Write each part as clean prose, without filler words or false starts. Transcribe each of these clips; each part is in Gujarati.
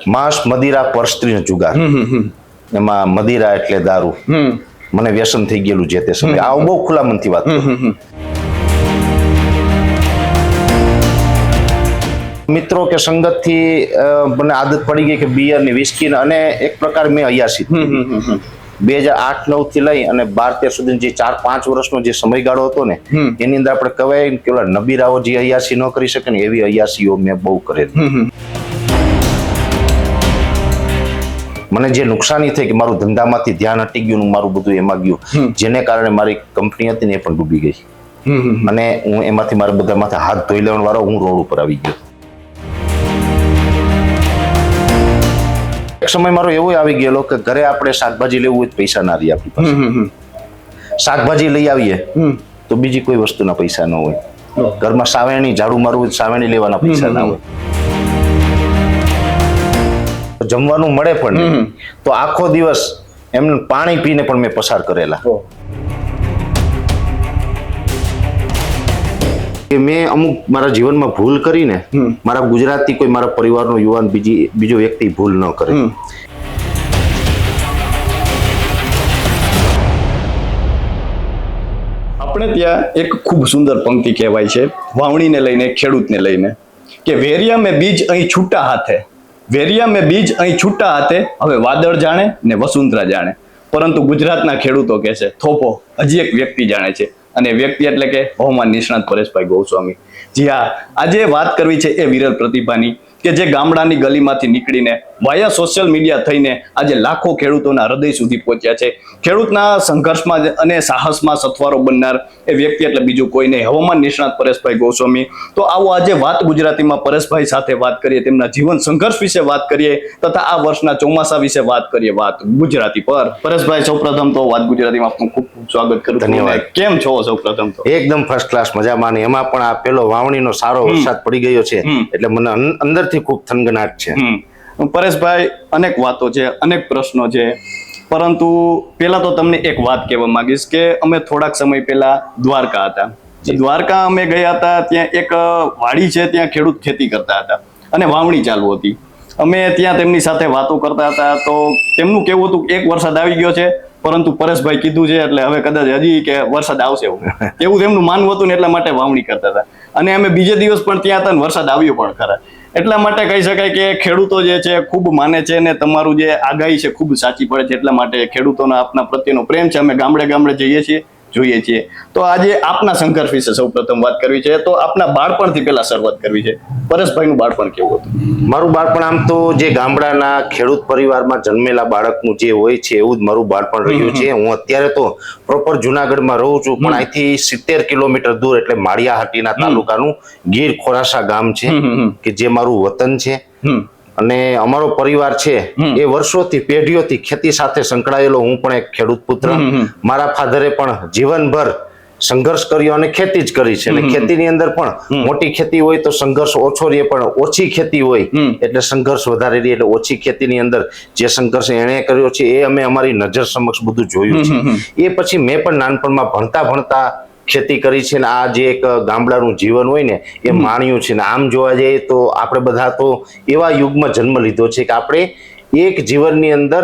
માંસ મદિરા પરસ્ત્રીનો જુગાર, એમાં મદિરા એટલે દારૂ, મને વ્યસન થઈ ગયેલું જે તે સમયે. આવું બહુ ખુલ્લા મનથી વાત કરું. મિત્રો કે સંગત થી મને આદત પડી ગઈ કે બિયર ની વિસ્કી અને એક પ્રકાર મેં અયાસી 2008-9 થી લઈ અને 12-13 સુધી જે 4-5 વર્ષનો જે સમયગાળો હતો ને એની અંદર આપણે કહેવાય કે ઓલા નબીરાઓ જે અયાસી ન કરી શકે ને એવી અયાસીઓ મેં બહુ કરેલી. મને જે નુકસાની થઈ કે મારું ધંધામાંથી ધ્યાન હટી ગયું, મારું બધું એમાં ગયું, જેને કારણે મારી કંપની હતી ને એ પણ ડૂબી ગઈ અને હું એમાંથી મારા બધા માથે હાથ ધોઈ લેવાનો વાળો હું રોડ ઉપર આવી ગયો. એક સમય મારો એવો આવી ગયેલો કે ઘરે આપણે શાકભાજી લેવું હોય તો પૈસા ના રહી આપણી પાસે. શાકભાજી લઈ આવીએ તો બીજી કોઈ વસ્તુના પૈસા ન હોય. ઘરમાં સાવેણી ઝાડુ મારવું સાવેણી લેવાના પૈસા ના હોય. જમવાનું મળે પણ નહીં તો આખો દિવસ એમને પાણી પીને પણ મેં પસાર કરેલા. મેં અમુક મારા જીવનમાં ભૂલ કરીને મારા ગુજરાતી કોઈ મારા પરિવારનો યુવાન બીજો વ્યક્તિ ભૂલ ન કરે. આપણે ત્યાં એક ખૂબ સુંદર પંક્તિ કહેવાય છે વાવણીને લઈને, ખેડૂતને લઈને, કે વેરિયા મેં બીજ અહીં છૂટા હાથે, વેરિયા મેં બીજ અહીં છૂટા હાથે, હવે વાદળ જાણે ને વસુંધરા જાણે, પરંતુ ગુજરાતના ખેડૂતો કહે છે થોપો હજી એક વ્યક્તિ જાણે છે, અને વ્યક્તિ એટલે કે હવામાન નિષ્ણાત પરેશભાઈ ગોસ્વામી. જી હા, આજે વાત કરવી છે એ વિરલ પ્રતિભાની કે જે ગામડાની ગલીમાંથી નીકળીને વાયા સોશિયલ મીડિયા થઈને આજે લાખો ખેડૂતોના હૃદય સુધી પહોંચ્યા છે. ખેડૂતના સંઘર્ષમાં અને સાહસમાં સથવારો બનનાર એ વ્યક્તિ એટલે બીજું કોઈ નહીં, હવામાન નિષ્ણાત પરેશભાઈ ગોસ્વામી. તો આવો આજે વાત ગુજરાતીમાં પરેશભાઈ સાથે વાત કરીએ, તેમના જીવન સંઘર્ષ વિશે વાત કરીએ તથા આ વર્ષના ચોમાસા વિશે વાત કરીએ, વાત ગુજરાતી પર. પરેશભાઈ, સૌપ્રથમ તો વાત ગુજરાતીમાં આપનું ખૂબ ખૂબ સ્વાગત કરું. ધન્યવાદ. કેમ છો? સૌપ્રથમ તો એકદમ ફર્સ્ટ ક્લાસ મજામાં. એમાં પણ આ પેલો વાવણીનો સારો વરસાદ પડી ગયો છે એટલે મને અંદરથી ખૂબ થનગનાટ છે. પરેશભાઈ, અનેક વાતો છે, અનેક પ્રશ્નો છે, પરંતુ પેલા તો તમને એક વાત કહેવા માંગીશ કે અમે થોડાક સમય પહેલા દ્વારકા હતા. દ્વારકા અમે ગયા હતા, ત્યાં એક વાડી છે, ત્યાં ખેડૂત ખેતી કરતા હતા અને વાવણી ચાલુ હતી. અમે ત્યાં તેમની સાથે વાતો કરતા હતા તો તેમનું કેવું હતું કે એક વરસાદ આવી ગયો છે, પરંતુ પરેશભાઈ કીધું છે એટલે હવે કદાચ હજી કે વરસાદ આવશે એવું તેમનું માનવું હતું ને એટલા માટે વાવણી કરતા હતા. અને અમે બીજે દિવસ પણ ત્યાં હતા ને વરસાદ આવ્યો પણ ખરા. એટલા માટે કહી શકાય કે ખેડૂતો જે છે ખૂબ માને છે ને તમારું જે આગાહી છે ખૂબ સાચી પડે છે. એટલા માટે ખેડૂતોના આપના પ્રત્યેનો પ્રેમ છે. અમે ગામડે ગામડે જઈએ છીએ, જોઈએ છીએ. તો આજે આપના સંઘર્ષ વિશે સૌપ્રથમ વાત કરવી છે, તો આપના બાળપણથી પહેલા શરૂઆત કરવી છે. પરેશભાઈનું બાળપણ કેવું હતું? મારું બાળપણ આમ તો જે ગામડાના ખેડૂત પરિવારમાં જન્મેલા બાળકનું જે હોય છે એવું જ મારું બાળપણ રહ્યું છે. હું અત્યારે તો પ્રોપર જુનાગઢમાં રહું છું, પણ અહીંથી 70 કિલોમીટર દૂર એટલે માળિયાહાટીના તાલુકાનું ગીર ખોરાસા ગામ છે કે જે મારું વતન છે. અને અમારો પરિવાર છે એ વર્ષોથી પેઢીઓથી ખેતી સાથે સંકળાયેલો. હું પણ એક ખેડૂત પુત્ર. મારા ફાધરે પણ જીવનભર સંઘર્ષ કર્યો અને ખેતી જ કરી છે. અને ખેતીની અંદર પણ મોટી ખેતી હોય તો સંઘર્ષ ઓછો રહે, પણ ઓછી ખેતી હોય એટલે સંઘર્ષ વધારે રહે. એટલે ઓછી ખેતીની અંદર જે સંઘર્ષ એણે કર્યો છે એ અમે અમારી નજર સમક્ષ બધું જોયું છે. એ પછી મેં પણ નાનપણમાં ભણતા ખેતી કરી છે ને આ જે એક ગામડાનું જીવન હોય ને એ માણ્યું છે. ને આમ જોવા જઈએ તો આપણે બધા તો એવા યુગમાં જન્મ લીધો છે કે આપણે એક જીવનની અંદર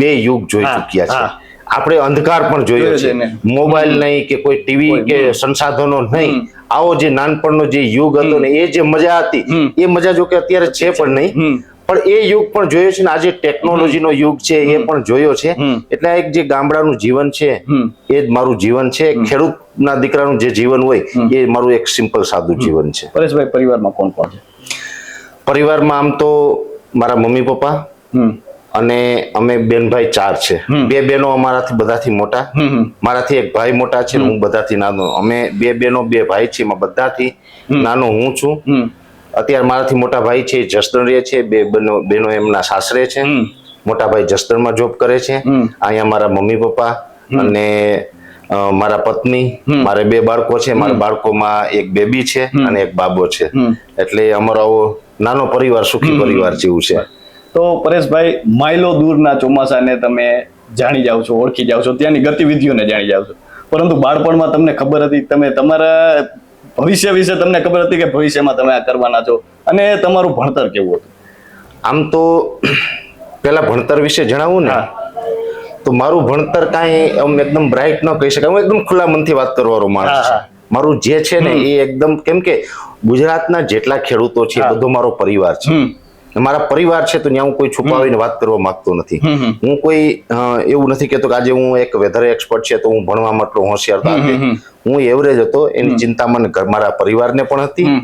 2 યુગ જોઈ ચૂક્યા છે. આપણે અંધકાર પણ જોયો છે, મોબાઈલ નહીં કે કોઈ ટીવી કે સંસાધનો નહીં. આવો જે નાનપણનો જે યુગ હતો ને એ જે મજા હતી એ મજા જો કે અત્યારે છે પણ નહીં, પણ એ યુગ પણ જોયો છે ને આજે ટેકનોલોજીનો યુગ છે એ પણ જોયો છે. એટલે એક જે ગામડાનું જીવન છે એ જ મારું જીવન છે. ખેડૂતના દીકરાનું જે જીવન હોય એ મારું એક સિમ્પલ સાદું જીવન છે. પરેશભાઈ, પરિવારમાં કોણ કોણ છે? પરિવારમાં આમ તો મારા મમ્મી પપ્પા અને અમે બેન ભાઈ 4 છે. 2 બહેનો અમારાથી બધાથી મોટા, મારાથી એક ભાઈ મોટા છે, હું બધાથી નાનો. અમે 2 બહેનો 2 ભાઈ છે, એમાં બધાથી નાનો હું છું. અત્યારે મારાથી મોટા ભાઈ છે જસદણ રહે છે, 2 બહેનો એમના સાસરે છે. મોટા ભાઈ જસદણમાં જોબ કરે છે. અહીંયા મારા મમ્મી પપ્પા અને મારા પત્ની, મારે 2 બાળકો છે. મારા બાળકોમાં એક બેબી છે અને એક બાબો છે. એટલે અમારો આવો નાનો પરિવાર, સુખી પરિવાર જેવું છે. તો પરેશભાઈ, માઇલો દૂરના ચોમાસાને તમે જાણી જાઓ છો, ઓળખી જાઓ છો, ત્યાંની ગતિવિધિઓને જાણી જાઓ છો, પરંતુ બાળપણમાં તમને ખબર હતી, તમે તમારા ભવિષ્ય વિશે તમને ખબર હતી કે ભવિષ્યમાં તમે આ કરવાના છો, અને તમારું ભણતર કેવું હતું? આમ તો પેલા ભણતર વિશે જણાવું ને તો મારું ભણતર કાંઈ આમ એકદમ બ્રાઇટ ન કહી શકાય. હું એકદમ ખુલ્લા મનથી વાત કરવાનો માણસ છું. મારું જે છે ને એ એકદમ, કેમ કે ગુજરાતના જેટલા ખેડૂતો છે એ બધો મારો પરિવાર છે. મારા પરિવાર છે તો ત્યાં હું કોઈ છુપાવીને વાત કરવા માંગતો નથી. હું કોઈ એવું નથી કહેતો કે આજે હું એક વેધર એક્સપર્ટ છે તો હું ભણવામાં એટલો હોશિયાર હતો. હું એવરેજ હતો. એની ચિંતા મને મારા પરિવારને પણ હતી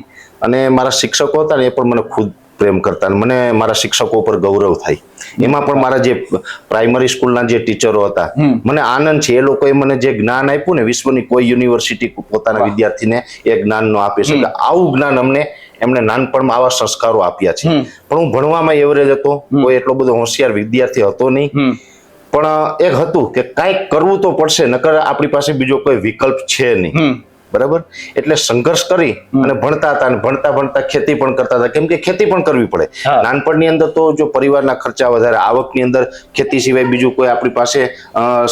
અને મારા શિક્ષકો હતા ને એ પણ મને ખુદ પ્રેમ કરતા. મને મારા શિક્ષકો ઉપર ગૌરવ થાય. એમાં પણ મારા જે પ્રાઇમરી સ્કૂલના જે ટીચરો હતા, મને આનંદ છે એ લોકોએ મને જે જ્ઞાન આપ્યું ને, વિશ્વની કોઈ યુનિવર્સિટી પોતાના વિદ્યાર્થીને એ જ્ઞાન ન આપી શકે. આવું જ્ઞાન એમણે નાનપણમાં આવા સંસ્કારો આપ્યા છે. પણ હું ભણવામાં એવરેજ હતો, કોઈ એટલો બધો હોશિયાર વિદ્યાર્થી હતો નહીં. પણ એક હતું કે કાંઈક કરવું તો પડશે, નકર આપણી પાસે બીજો કોઈ વિકલ્પ છે નહીં. બરાબર. એટલે સંઘર્ષ કરી અને ભણતા હતા, અને ભણતા ભણતા ખેતી પણ કરતા હતા, કેમ કે ખેતી પણ કરવી પડે. નાનપણની અંદર તો જો પરિવારના ખર્ચા વધારે, આવકની અંદર ખેતી સિવાય બીજું કોઈ આપણી પાસે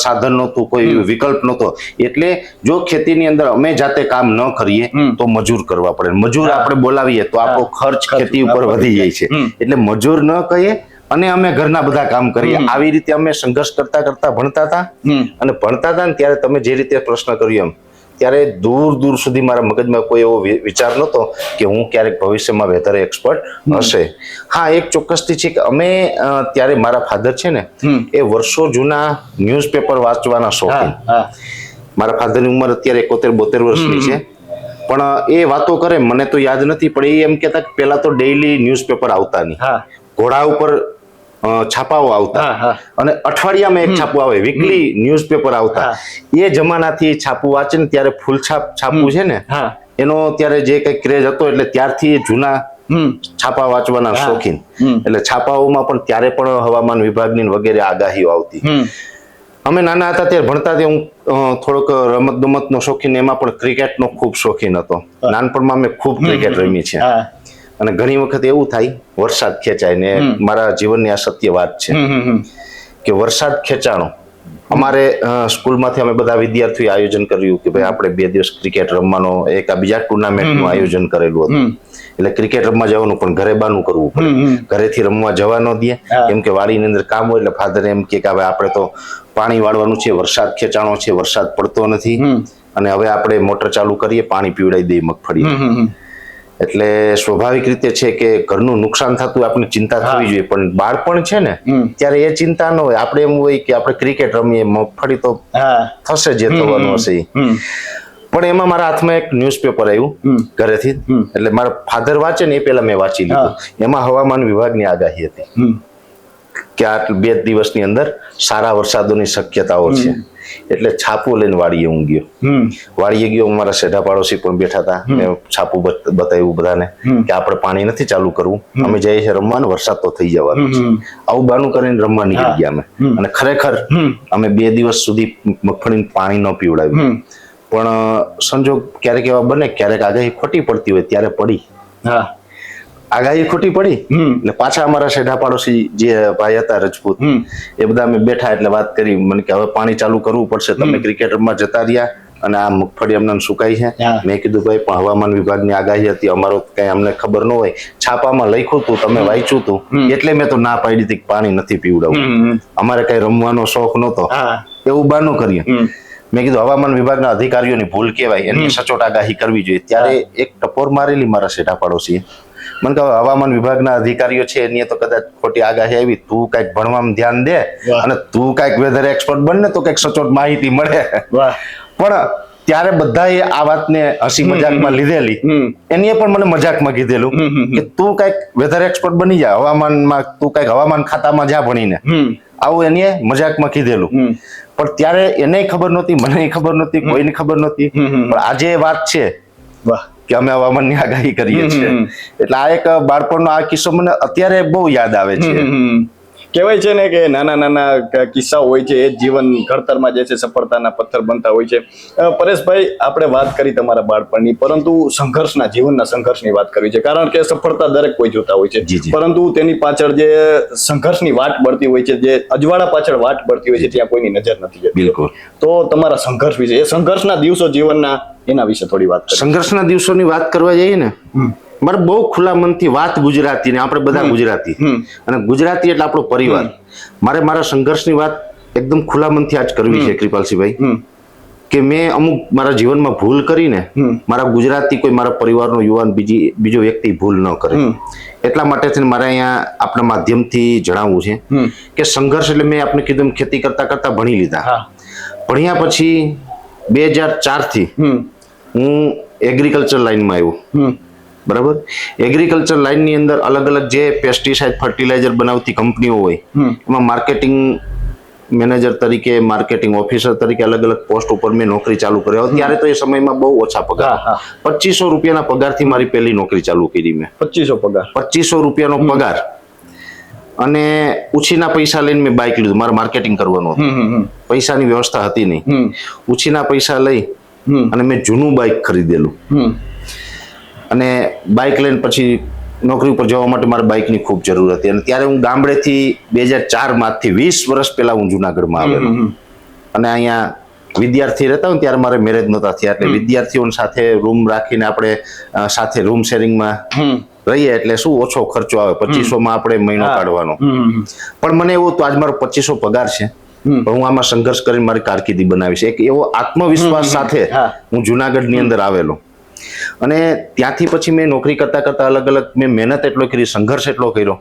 સાધન નહોતું, કોઈ વિકલ્પ નહોતો. એટલે જો ખેતીની અંદર અમે જાતે કામ ન કરીએ તો મજૂર કરવા પડે. મજૂર આપણે બોલાવીએ તો આપણો ખર્ચ ખેતી ઉપર વધી જાય છે. એટલે મજૂર ન કહીએ અને અમે ઘરના બધા કામ કરીએ. આવી રીતે અમે સંઘર્ષ કરતા કરતા ભણતા હતા. અને ભણતા હતા ને ત્યારે તમે જે રીતે પ્રશ્ન કર્યો એમ, ત્યારે દૂર દૂર સુધી મારા મગજમાં કોઈ એવો વિચાર નહોતો કે હું ક્યારેક ભવિષ્યમાં વેધર એક્સપર્ટ હશે. હા, એક ચોક્કસથી છે કે અમે ત્યારે મારા ફાધર છે ને એ વર્ષો જૂના ન્યૂઝપેપર વાંચવાના શોખીન. મારા ફાધરની ઉંમર અત્યારે 71-72 વર્ષની છે. પણ એ વાતો કરે મને તો યાદ નથી, પણ એ એમ કહેતા કે પેલા તો ડેઈલી ન્યૂઝપેપર આવતા નહીં, ઘોડા ઉપર છાપાઓ આવતા અને અઠવાડિયામાં એક છાપું આવે, વીકલી ન્યૂઝપેપર આવતા. એ જમાનાથી છાપું વાંચે ને ત્યારે ફૂલછાપ છાપું છે ને એનો ત્યારે જે કઈ ક્રેઝ હતો, એટલે ત્યારથી જૂના છાપા વાંચવાના શોખીન. એટલે છાપાઓમાં પણ ત્યારે પણ હવામાન વિભાગની વગેરે આગાહીઓ આવતી. અમે નાના હતા ત્યારે ભણતા હું થોડોક રમત ગમત નો શોખીન, એમાં પણ ક્રિકેટ નો ખૂબ શોખીન હતો. નાનપણમાં અમે ખૂબ ક્રિકેટ રમી છે. અને ઘણી વખત એવું થાય વરસાદ ખેંચાય ને, મારા જીવનની આ સત્ય વાત છે કે વરસાદ ખેંચાણો. અમારે સ્કૂલમાંથી અમે બધા વિદ્યાર્થીઓ આયોજન કર્યું કે ભાઈ આપણે 2 દિવસ ક્રિકેટ રમવાનો, એક બીજા ટુર્નામેન્ટનું આયોજન કરેલું હતું. એટલે ક્રિકેટ રમવા જવાનું, પણ ઘરે બાનું કરવું પડે. ઘરેથી રમવા જવા ન દે, કેમ કે વાડીની અંદર કામ હોય. એટલે ફાધર એમ કે હવે આપણે તો પાણી વાળવાનું છે, વરસાદ ખેંચાણો છે, વરસાદ પડતો નથી, અને હવે આપણે મોટર ચાલુ કરીએ, પાણી પીવડાવી દઈએ મગફળી. એટલે સ્વાભાવિક રીતે છે કે ઘરનું નુકસાન થતું આપણે ચિંતા થવી જોઈએ. પણ બાળપણ છે ને ત્યારે એ ચિંતા ન હોય. આપણે એમ હોય કે આપણે ક્રિકેટ રમીએ, મગફળી તો થશે જે થવાનું હશે. પણ એમાં મારા હાથમાં એક ન્યૂઝપેપર આવ્યું ઘરેથી. એટલે મારા ફાધર વાંચે ને એ પેલા મેં વાંચી લીધું. એમાં હવામાન વિભાગની આગાહી હતી કે આ 2 દિવસની અંદર સારા વરસાદોની શક્યતાઓ છે. એટલે છાપું લઈને વાડીએ હું ગયો. વાડીએ ગયો, મારા સેઢા પાડોશી પણ બેઠા હતા. મેં છાપું બતાવ્યું બધાને કે આપણે પાણી નથી ચાલુ કરવું, અમે જઈએ છીએ રમવા, વરસાદ તો થઈ જવાનો છે. આવું બાનું કરીને રમવા નીકળી ગયા અમે. અને ખરેખર અમે 2 દિવસ સુધી મગફળીને પાણી ન પીવડાવ્યું. પણ સંજોગ ક્યારેક એવા બને, ક્યારેક આગાહી ખોટી પડતી હોય ત્યારે પડી. આગાહી ખોટી પડી એટલે પાછા અમારા સેઢા પાડોશી જે ભાઈ હતા રજપૂત, એ બધા અમે બેઠા એટલે વાત કરી મને કે હવે પાણી ચાલુ કરવું પડશે, તમે ક્રિકેટ રમવા જતા રહ્યા અને આ મગફળી અમને સુકાઈ છે. મેં કીધું ભાઈ પણ હવામાન વિભાગની આગાહી હતી, અમારો કઈ અમને ખબર ન હોય, છાપામાં લખ્યું હતું, તમે વાંચ્યું હતું એટલે મેં તો ના પાડી હતી કે પાણી નથી પીવડાવવું, અમારે કઈ રમવાનો શોખ નહોતો. એવું બાનું કર્યું. મેં કીધું હવામાન વિભાગના અધિકારીઓની ભૂલ કહેવાય, એની સચોટ આગાહી કરવી જોઈએ. ત્યારે એક ટપોર મારેલી મારા સેઠા પાડોશીએ. મને કહે હવામાન વિભાગના અધિકારીઓ છે એની તો કદાચ ખોટી આગાહી આવી, તું કઈક ભણવામાં ધ્યાન દે અને તું કઈક વેધર એક્સપર્ટ બન ને તો કઈક સચોટ માહિતી મળે. પણ ત્યારે બધાએ આ વાતને હસી મજાકમાં લીધેલી. એની પણ મને મજાકમાં કીધેલું કે તું કઈક વેધર એક્સપર્ટ બની જા, હવામાનમાં તું કઈક હવામાન ખાતામાં જા ભણીને, આવું એને મજાકમાં કીધેલું. પણ ત્યારે એને ખબર નહોતી, મને ખબર નહોતી, કોઈને ખબર નહોતી. પણ આજે વાત છે કે અમે હવામાનની આગાહી કરીએ છીએ. એટલે આ એક બાળપણનો આ કિસ્સો મને અત્યારે બહુ યાદ આવે છે. કહેવાય છે ને કે નાના નાના કિસ્સાઓ હોય છે એ જીવન ઘડતરમાં જે છે સફળતાના પથ્થર બનતા હોય છે. પરેશભાઈ, આપણે વાત કરી તમારા બાળપણની, પરંતુ જીવનના સંઘર્ષની વાત કરવી છે, કારણ કે સફળતા દરેક કોઈ જોતા હોય છે, પરંતુ તેની પાછળ જે સંઘર્ષની વાટ બળતી હોય છે, જે અજવાળા પાછળ વાટ બળતી હોય છે, ત્યાં કોઈની નજર નથી જતી. બિલકુલ. તો તમારા સંઘર્ષ વિશે, એ સંઘર્ષના દિવસો જીવનના, એના વિશે થોડી વાત. સંઘર્ષના દિવસોની વાત કરવા જઈએ ને મારે બહુ ખુલ્લા મનથી વાત ગુજરાતી ને આપણે બધા ગુજરાતી અને ગુજરાતી એટલે આપણો પરિવાર. મારે મારા સંઘર્ષની વાત એકદમ ખુલ્લા મનથી આજ કરવી છે કૃપાલસિંહભાઈ, કે મેં અમુક મારા જીવનમાં ભૂલ કરીને મારા ગુજરાતી કોઈ મારા પરિવારનો યુવાન બીજો વ્યક્તિ ભૂલ ન કરે, એટલા માટે થઈને મારે અહીંયા આપણા માધ્યમથી જણાવવું છે કે સંઘર્ષ એટલે મેં આપણે કીધું ખેતી કરતા કરતા ભણી લીધા. ભણ્યા પછી 2004 થી હું એગ્રીકલ્ચર લાઈનમાં આવ્યો. બરાબર. એગ્રીકલ્ચર લાઈનની અંદર અલગ અલગ જે પેસ્ટિસાઇડ ફર્ટિલાઇઝર બનાવતી કંપનીઓ હોય એમાં માર્કેટિંગ મેનેજર તરીકે, માર્કેટિંગ ઓફિસર તરીકે અલગ અલગ પોસ્ટ ઉપર મેં નોકરી ચાલુ કર્યો. ત્યારે તો એ સમયમાં બહુ ઓછા પગાર, 2500 રૂપિયાના પગારથી મારી પહેલી નોકરી ચાલુ કરી મેં. 2500 રૂપિયાનો પગાર અને ઉછીના પૈસા લઈને મેં બાઇક લીધું. મારે માર્કેટિંગ કરવાનું હતું, પૈસાની વ્યવસ્થા હતી નહીં. ઉછીના પૈસા લઈ અને મેં જૂનું બાઇક ખરીદેલું અને બાઇક લઈને પછી નોકરી ઉપર જવા માટે મારે બાઇકની ખૂબ જરૂર હતી. અને ત્યારે હું ગામડેથી 2004 થી 20 વર્ષ પહેલા હું જુનાગઢમાં આવેલો અને અહીંયા વિદ્યાર્થી રહેતા હોય ત્યારે મારે મેરેજ નહોતા થયા, એટલે વિદ્યાર્થીઓની સાથે રૂમ રાખીને આપણે સાથે રૂમ શેરિંગમાં રહીએ એટલે શું ઓછો ખર્ચો આવે. 2500 આપણે મહિનો કાઢવાનો. પણ મને એવું તો આજ મારો 2500 પગાર છે, પણ હું આમાં સંઘર્ષ કરીને મારી કારકિર્દી બનાવીશ, એક એવો આત્મવિશ્વાસ સાથે હું જુનાગઢની અંદર આવેલો. અને ત્યાંથી પછી મેં નોકરી કરતા કરતા અલગ અલગ મેં મહેનત એટલો કરી, સંઘર્ષ એટલો કર્યો.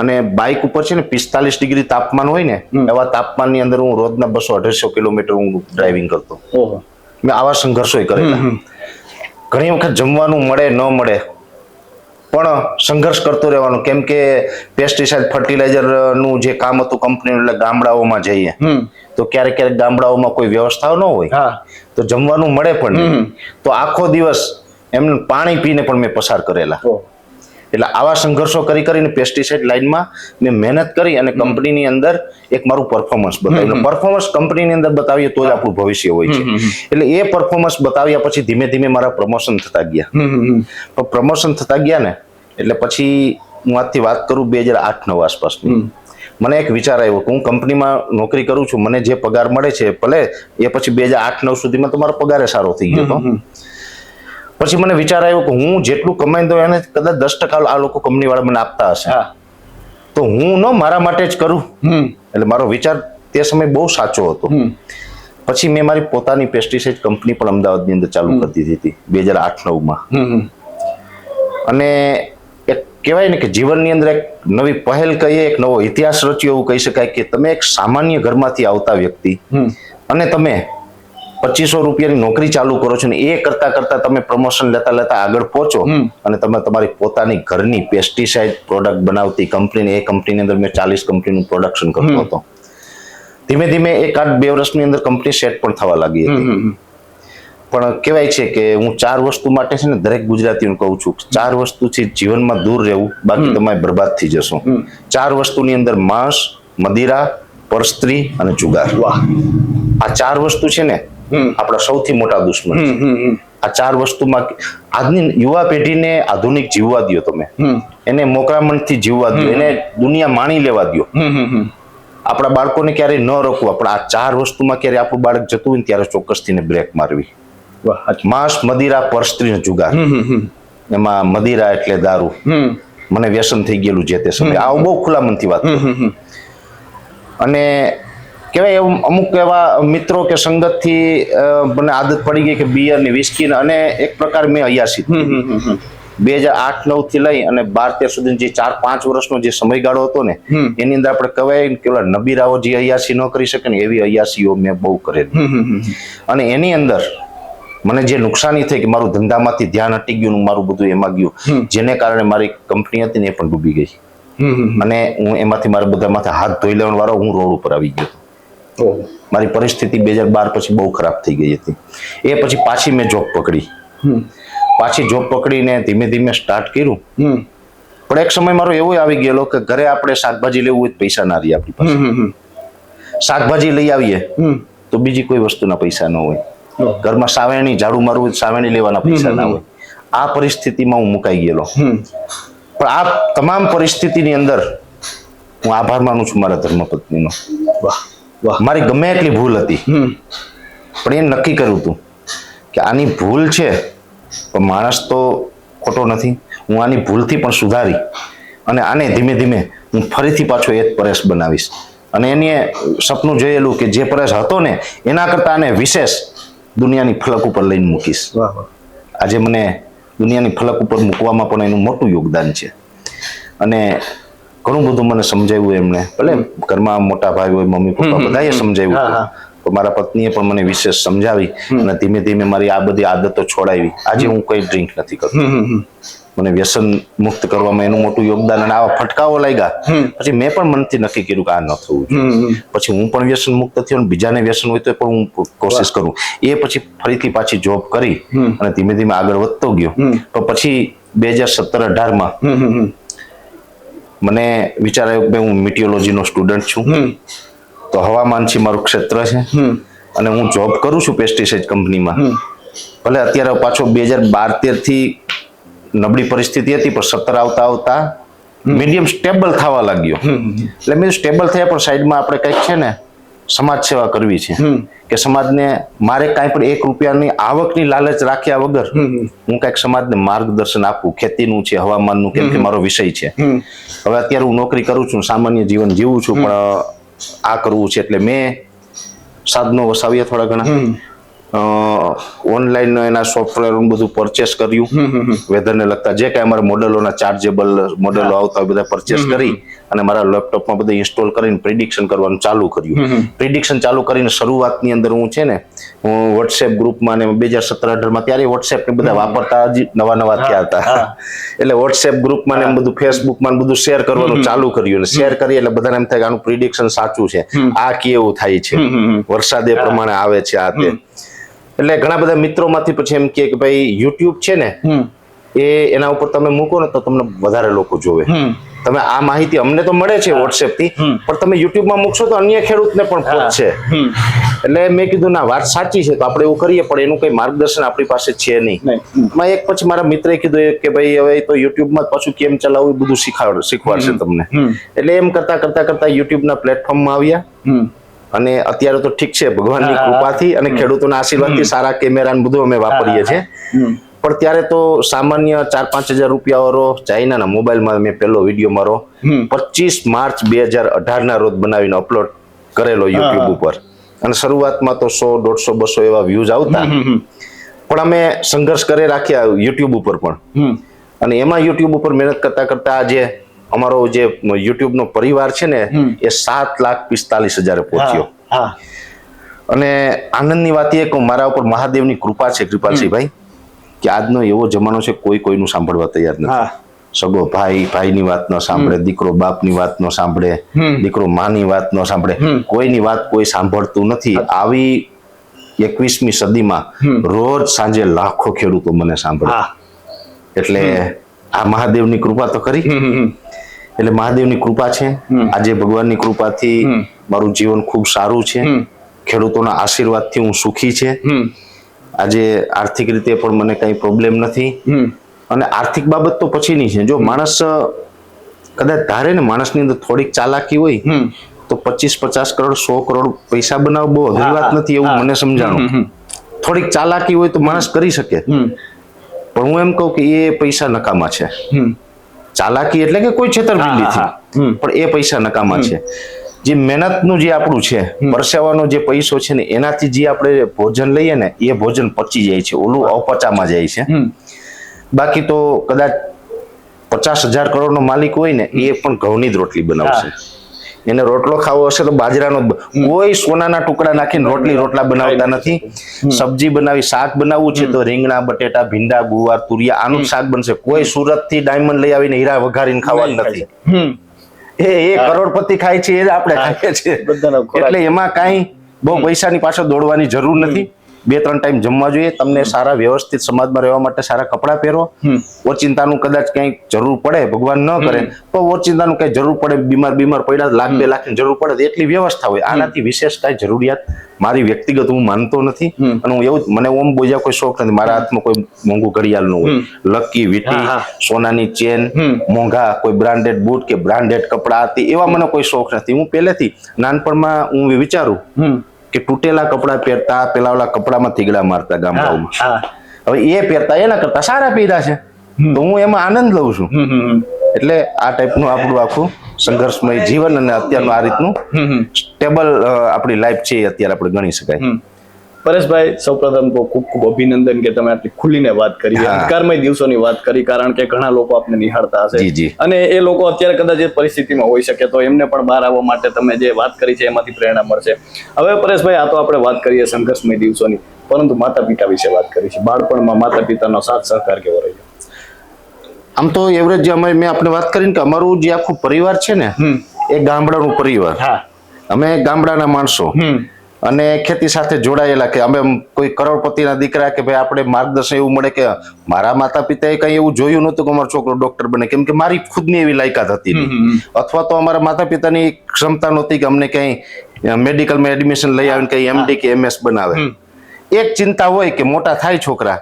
અને બાઇક ઉપર છે ને 45 ડિગ્રી તાપમાન હોય ને, એવા તાપમાનની અંદર હું રોજના 200-250 કિલોમીટર હું ડ્રાઇવિંગ કરતો. મેં આવા સંઘર્ષો કરેલા. ઘણી વખત જમવાનું મળે ન મળે પણ સંઘર્ષ કરતો રહેવાનો, કેમ કે પેસ્ટિસાઇડ ફર્ટિલાઇઝર નું જે કામ હતું કંપનીનું, એટલે ગામડાઓમાં જઈએ તો ક્યારેક ક્યારેક ગામડાઓમાં કોઈ વ્યવસ્થા ન હોય તો જમવાનું મળે પણ નહીં, તો આખો દિવસ એમને પાણી પીને પણ મેં પસાર કરેલા. એટલે આવા સંઘર્ષો કરીને પેસ્ટિસાઇડ લાઈનમાં મેં મહેનત કરી અને કંપનીની અંદર એક મારું પરફોર્મન્સ બતાવ્યું. પરફોર્મન્સ કંપનીની અંદર બતાવીએ તો જ આપણું ભવિષ્ય હોય છે. એટલે એ પરફોર્મન્સ બતાવ્યા પછી ધીમે ધીમે મારા પ્રમોશન થતા ગયા. પણ પ્રમોશન થતા ગયા ને એટલે પછી હું આજથી વાત કરું 2008-9 આસપાસની, મને એક વિચાર આવ્યો કે હું કંપનીમાં નોકરી કરું છું, મને જે પગાર મળે છે ભલે એ પછી 2008-9 સુધીમાં તો મારો પગાર સારો થઈ ગયો હતો. પછી મને વિચાર આવ્યો કે હું જેટલું કમાઈ દઉં એને કદાચ 10% આ લોકો કંપની વાળા મને આપતા હશે, તો હું મારા માટે જ કરું. એટલે મારો વિચાર તે સમય બહુ સાચો હતો. પછી મેં મારી પોતાની પેસ્ટિસાઇડ કંપની પણ અમદાવાદની અંદર ચાલુ કરી દીધી હતી 2008-9માં. અને એક કહેવાય ને કે જીવનની અંદર એક નવી પહેલ કહીએ, એક નવો ઇતિહાસ રચ્યો એવું કહી શકાય કે તમે એક સામાન્ય ઘરમાંથી આવતા વ્યક્તિ અને તમે 2500 રૂપિયાની નોકરી ચાલુ કરો છો ને એ કરતા કરતા તમે પ્રમોશન લેતા લેતા આગળ પહોંચો અને તમે તમારી પોતાની ઘરની પેસ્ટિસાઇડ પ્રોડક્ટ બનાવતી કંપની, એ કંપનીની અંદર મેં 40 કંપનીનું પ્રોડક્શન કરતો હતો. ધીમે ધીમે 1-2 વર્ષની અંદર કંપની સેટ પણ થવા લાગી હતી. પણ કહેવાય છે કે હું 4 વસ્તુ માટે છે ને દરેક ગુજરાતીઓને કહું છું, 4 વસ્તુથી જીવનમાં દૂર રહેવું, બાકી તમે બરબાદ થઈ જશો. 4 વસ્તુની અંદર માંસ, મદિરા, પરસ્ત્રી અને જુગાર. આ 4 વસ્તુ છે ને આપણા સૌથી મોટા દુશ્મન છે. આ 4 વસ્તુમાં આજની યુવા પેઢીને આધુનિક જીવવા દો, તમે એને મોકરામણથી જીવવા દો, એને દુનિયા માણી લેવા દો. આપણા બાળકોને ક્યારેય ન રોકવા, પણ આ 4 વસ્તુમાં ક્યારે આપણું બાળક જતું હોય ને ત્યારે ચોક્કસથી બ્રેક મારવી. માંસ, મદિરા, પરસ્ત્રી અને જુગાર. એમાં મદિરા એટલે દારૂ, મને વ્યસન થઈ ગયેલું જે તે સમયે. આ બહુ ખુલ્લા મનથી વાત. અને કહેવાય અમુક એવા મિત્રો કે સંગતથી મને આદત પડી ગઈ કે બિયર ની, વિસ્કી, અને એક પ્રકાર મેં અયાસી 2008-9 થી લઈ અને 12-13 સુધી જે 4-5 વર્ષનો જે સમયગાળો હતો ને એની અંદર આપણે કહેવાય કે નબીરાઓ જે અયાસી ન કરી શકે ને એવી અયાસીઓ મેં બહુ કરેલી. અને એની અંદર મને જે નુકસાની થઈ કે મારું ધંધામાંથી ધ્યાન હટી ગયું, મારું બધું એમાં ગયું, જેને કારણે મારી કંપની હતી ને એ પણ ડૂબી ગઈ. અને હું એમાંથી મારા બધામાંથી હાથ ધોઈ લેવાનો વારો હું રોડ ઉપર આવી ગયો. મારી પરિસ્થિતિ 2012 પછી બહુ ખરાબ થઈ ગઈ હતી. એ પછી પાછી મેં જોબ પકડી. પાછી જોબ પકડીને ધીમે ધીમે સ્ટાર્ટ કર્યું. પણ એક સમય મારો એવો આવી ગયેલો કે ઘરે આપણે શાકભાજી લેવું હોય તો પૈસા ના રહે આપણી પાસે. શાકભાજી લઈ આવીએ તો બીજી કોઈ વસ્તુના પૈસા ન હોય. ઘરમાં સાવેણી ઝાડુ મારવું, સાવેણી લેવાના પૈસા ના હોય. આ પરિસ્થિતિમાં હું મુકાઈ ગયેલો. પણ આ તમામ પરિસ્થિતિની અંદર હું આભાર માનું છું મારા ધર્મપત્નીનો. મારી ગમે એટલી ભૂલ હતી, પણ એ નક્કી કર્યું હતું કે આની ભૂલ છે, પણ માણસ તો ખોટો નથી. હું આની ભૂલથી પણ સુધારી અને આને ધીમે ધીમે હું ફરીથી પાછો એ જ પરેશ બનાવીશ. અને એને સપનું જોયેલું કે જે પરેશ હતો ને એના કરતા આને વિશેષ દુનિયાની ફલક ઉપર લઈને મૂકીશ. આજે મને દુનિયાની ફલક ઉપર મૂકવામાં પણ એનું મોટું યોગદાન છે. અને ઘણું બધું મને સમજાવ્યું એમણે. ભલે ઘરમાં મોટા ભાઈ હોય, મમ્મી પપ્પા બધાએ સમજાવ્યું હતું. તો મારા પત્નીએ પણ મને વિશેષ સમજાવી અને ધીમે ધીમે મારી આ બધી આદતો છોડાવી. આજે હું કોઈ ડ્રિંક નથી કરતો. મને વ્યસન મુક્ત કરવામાં એનું મોટું યોગદાન. અને આવા ફટકાઓ લાગ્યા પછી મેં પણ મનથી નક્કી કર્યું કે આ ન થવું જોઈએ. પછી હું પણ વ્યસન મુક્ત થયો અને બીજાને વ્યસન હોય તો પણ હું કોશિશ કરું. એ પછી ફરીથી પાછી જોબ કરી અને ધીમે ધીમે આગળ વધતો ગયો. તો પછી 2017-18 મને વિચાર આવ્યો કે હું મિટિયોલોજીનો સ્ટુડન્ટ છું, તો હવામાન છે મારું ક્ષેત્ર છે અને હું જોબ કરું છું પેસ્ટિસાઇડ કંપનીમાં. ભલે અત્યારે પાછો 2012-13 થી નબળી પરિસ્થિતિ હતી, પણ 17 આવતા મીડિયમ સ્ટેબલ થવા લાગ્યો. એટલે મેં સ્ટેબલ થયા પણ સાઈડમાં આપણે કંઈક છે ને સમાજ સેવા કરવી છે કે સમાજને મારે કાંઈ પણ 1 રૂપિયાની આવકની લાલચ રાખ્યા વગર હું કાંઈક સમાજને માર્ગદર્શન આપું. ખેતીનું છે, હવામાનનું, કેમ કે મારો વિષય છે. હવે અત્યારે હું નોકરી કરું છું, સામાન્ય જીવન જીવું છું, પણ આ કરવું છે એટલે મેં સાધનો વસાવ્યા થોડા ઘણા. ઓનલાઈન એના સોફ્ટવેર બધું પરચેસ કર્યું. વેધરને લગતા જે કાંઈ અમારા મોડેલોના ચાર્જેબલ મોડેલો આવતા હોય બધા પરચેસ કરી અને મારા લેપટોપમાં બધા ઇન્સ્ટોલ કરીને પ્રિડિક્શન કરવાનું ચાલુ કર્યું. પ્રિડિક્શન ચાલુ કરીને શરૂઆતની અંદર હું છે ને હું વોટ્સએપ ગ્રુપમાં ને 2017-18 ત્યારે વોટ્સએપ ને બધા વાપરતા હજી નવા થયા હતા. એટલે વોટ્સએપ ગ્રુપમાં ને બધું ફેસબુકમાં બધું શેર કરવાનું ચાલુ કર્યું. અને શેર કરી એટલે બધાને એમ થાય કે આનું પ્રિડિક્શન સાચું છે, આ કેવું થાય છે, વરસાદ એ પ્રમાણે આવે છે, આ તે. એટલે ઘણા બધા મિત્રોમાંથી પછી એમ કે ભાઈ યુટ્યુબ છે ને એ એના ઉપર તમે મૂકો ને તો તમને વધારે લોકો જોવે. તમે આ માહિતી અમને તો મળે છે વોટ્સએપ થી, પણ તમે યુટ્યુબમાં મૂકશો તો અન્ય ખેડૂતને પણ પહોંચશે. એટલે મેં કીધું ના, વાત સાચી છે, તો આપણે એવું કરીએ, પણ એનું કઈ માર્ગદર્શન આપણી પાસે છે નહીં. એક પછી મારા મિત્રએ કીધું કે ભાઈ હવે તો યુટ્યુબમાં પાછું કેમ ચલાવવું બધું શીખવાડશે તમને. એટલે એમ કરતા યુટ્યુબના પ્લેટફોર્મમાં આવ્યા. અને અત્યારે તો ઠીક છે, ભગવાનની કૃપાથી અને ખેડૂતોના આશીર્વાદથી સારા કેમેરા ને બધું અમે વાપરીએ છીએ. પણ ત્યારે તો સામાન્ય 4-5 હજાર રૂપિયા વાળો ચાઇનાના મોબાઈલમાં મેં પહેલો વિડીયો મારો 25 માર્ચ 2018 ના રોજ બનાવીને અપલોડ કરેલો યુટ્યુબ ઉપર. અને શરૂઆતમાં તો 100, 150, 200 એવા વ્યૂઝ આવતા. પણ અમે સંઘર્ષ કરી રાખ્યા યુટ્યુબ ઉપર પણ. અને એમાં યુટ્યુબ ઉપર મહેનત કરતા આજે અમારો જે યુટ્યુબ નો પરિવાર છે ને એ 7,45,000 પહોંચ્યો. અને આનંદની વાત એ કે મારા ઉપર મહાદેવની કૃપા છે કૃપાલસિંહભાઈ, કે આજનો એવો જમાનો છે કોઈ કોઈનું સાંભળવા તૈયાર નથી. સગો ભાઈની વાત ન સાંભળે, દીકરો બાપની વાત ન સાંભળે, દીકરો માની વાત ન સાંભળે, કોઈની વાત કોઈ સાંભળતું નથી. આવી 21મી સદીમાં રોજ સાંજે લાખો ખેડૂતો મને સાંભળે. એટલે આ મહાદેવની કૃપા તો કરી. એટલે મહાદેવની કૃપા છે. આજે ભગવાનની કૃપાથી મારું જીવન ખૂબ સારું છે. ખેડૂતોના આશીર્વાદથી હું સુખી છે. આજે આર્થિક રીતે પણ મને કઈ પ્રોબ્લેમ નથી. અને આર્થિક બાબત તો પછીની છે. જો માણસ કદાચ ધારે ને માણસની અંદર થોડીક ચાલાકી હોય તો 25-50 કરોડ 100 કરોડ પૈસા બનાવવા બહુ અઘરી વાત નથી, એવું મને સમજાણું. થોડીક ચાલાકી હોય તો માણસ કરી શકે. પણ હું એમ કહું કે એ પૈસા નકામા છે. ચાલાકી એટલે કે કોઈ છેતરપિંડીથી, પણ એ પૈસા નકામા છે. જે મહેનતનું જે આપણું છે, પરસેવાનો જે પૈસો છે ને એનાથી જે આપણે ભોજન લઈએ ને એ ભોજન પચી જાય છે, ઓલું અપચામાં જાય છે. બાકી તો કદાચ 50,000 કરોડનો માલિક હોય ને એ પણ ઘઉંની જ રોટલી બનાવશે. એને રોટલો ખાવો હશે તો બાજરાનો. કોઈ સોનાના ટુકડા નાખીને રોટલા બનાવતા નથી. સબ્જી બનાવી, શાક બનાવવું છે તો રીંગણા, બટેટા, ભીંડા, ગુવાર, તુરિયા આનું શાક બનશે. કોઈ સુરત થી ડાયમંડ લઈ આવીને હીરા વઘારીને ખાવાનું નથી. એ કરોડપતિ ખાય છે, એ જ આપણે ખાઈએ છીએ. એટલે એમાં કાંઈ બહુ પૈસાની પાછળ દોડવાની જરૂર નથી. 2-3 ટાઈમ જમવા જોઈએ. તમને સારા વ્યવસ્થિત સમાજમાં રહેવા માટે સારા કપડાં પહેરો. ઓચિંતાનું કદાચ કંઈક જરૂર પડે, ભગવાન ન કરે તો ઓચિંતાનું કઈ જરૂર પડે, બીમાર પડ્યા 1,00,000-2 લાખની જરૂર પડે એટલી વ્યવસ્થા હોય. આનાથી વિશેષ કઈ જરૂરિયાત મારી વ્યક્તિગત હું માનતો નથી. અને હું એવું મને ઓમ બોજા કોઈ શોખ નથી. મારા હાથમાં કોઈ મોંઘું ઘડિયાળ ન હોય, લકી વીટી, સોનાની ચેન, મોંઘા કોઈ બ્રાન્ડેડ બૂટ કે બ્રાન્ડેડ કપડા હતી એવા મને કોઈ શોખ નથી. હું પહેલેથી નાનપણમાં હું વિચારું કે તૂટેલા કપડા પહેરતા, પેલા ઓલા કપડામાં થીગડા મારતા ગામડાઓમાં. હવે એ પહેરતા એના કરતા સારા પહેર્યા છે. તો હું એમાં આનંદ લઉં છું. એટલે આ ટાઈપનું આપણું આખું સંઘર્ષમય જીવન અને અત્યારનું આ રીતનું સ્ટેબલ આપણી લાઈફ છે એ અત્યારે આપણે ગણી શકાય. પરેશભાઈ, સૌપ્રથમ તો ખૂબ ખૂબ અભિનંદન કે તમે આટલી ખુલીને વાત કરી, અંધકારમય દિવસોની વાત કરી, કારણ કે ઘણા લોકો આપને નિહાળતા હશે અને એ લોકો અત્યારે કદાચ એ પરિસ્થિતિમાં હોઈ શકે તો એમને પણ બહાર આવવા માટે તમે જે વાત કરી છે એમાંથી પ્રેરણા મળશે. હવે પરેશભાઈ, આ તો આપણે વાત કરીએ સંઘર્ષમય દિવસોની, પરંતુ માતા પિતા વિશે વાત કરી છે. બાળપણમાં માતા પિતાનો સાથ સહકાર કેવો રહ્યો? આમ તો એવરેજ મેં આપણે વાત કરીને કે અમારું જે આખું પરિવાર છે ને એ ગામડાનું પરિવાર. અમે ગામડાના માણસો અને ખેતી સાથે જોડાયેલા, કે અમે કોઈ કરોડપતિના દીકરા કે ભાઈ આપણે માર્ગદર્શન એવું મળે કે મારા માતા પિતાએ કઈ એવું જોયું નહોતું કે અમારો છોકરો ડોક્ટર બને, કેમ કે મારી ખુદની એવી લાયકાત હતી નહીં, અથવા તો અમારા માતા પિતાની ક્ષમતા નહોતી કે અમને કઈ મેડિકલમાં એડમિશન લઈ આવીને કઈ એમડી કે એમએસ બનાવે. એક ચિંતા હોય કે મોટા થાય છોકરા